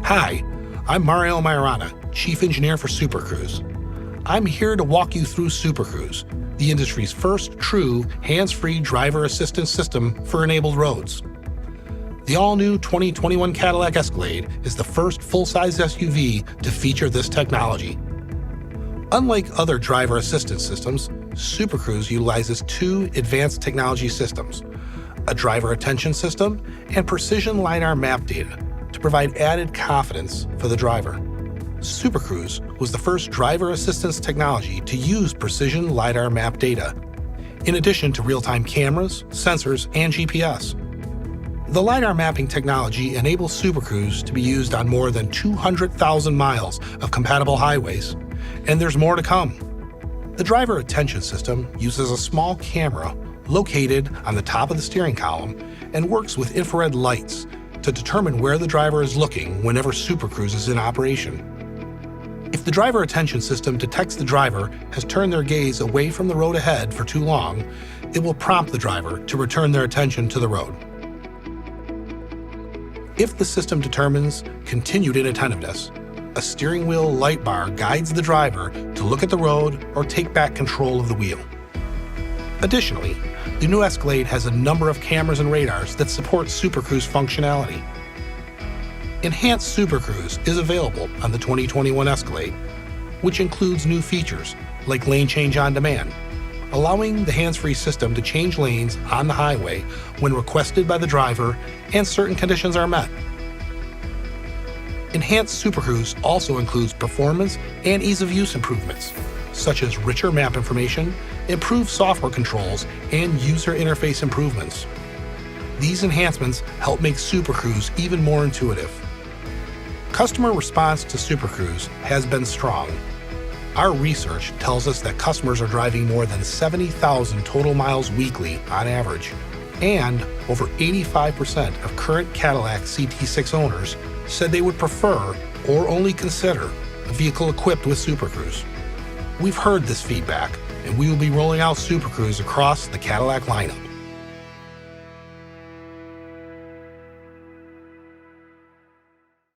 Hi, I'm Mario Majorana, Chief Engineer for Super Cruise. I'm here to walk you through Super Cruise, the industry's first true hands-free driver assistance system for enabled roads. The all-new 2021 Cadillac Escalade is the first full-size SUV to feature this technology. Unlike other driver assistance systems, Super Cruise utilizes two advanced technology systems, a driver attention system and precision LiDAR map data to provide added confidence for the driver. Super Cruise was the first driver assistance technology to use precision LiDAR map data, in addition to real-time cameras, sensors, and GPS. The LiDAR mapping technology enables Super Cruise to be used on more than 200,000 miles of compatible highways, and there's more to come. The driver attention system uses a small camera located on the top of the steering column and works with infrared lights to determine where the driver is looking whenever Super Cruise is in operation. If the driver attention system detects the driver has turned their gaze away from the road ahead for too long, it will prompt the driver to return their attention to the road. If the system determines continued inattentiveness, a steering wheel light bar guides the driver to look at the road or take back control of the wheel. Additionally, the new Escalade has a number of cameras and radars that support Super Cruise functionality. Enhanced Super Cruise is available on the 2021 Escalade, which includes new features like lane change on demand, allowing the hands-free system to change lanes on the highway when requested by the driver and certain conditions are met. Enhanced Super Cruise also includes performance and ease of use improvements, such as richer map information, improved software controls, and user interface improvements. These enhancements help make Super Cruise even more intuitive. Customer response to Super Cruise has been strong. Our research tells us that customers are driving more than 70,000 total miles weekly on average, and over 85% of current Cadillac CT6 owners said they would prefer or only consider a vehicle equipped with Super Cruise. We've heard this feedback, and we will be rolling out Super Cruise across the Cadillac lineup.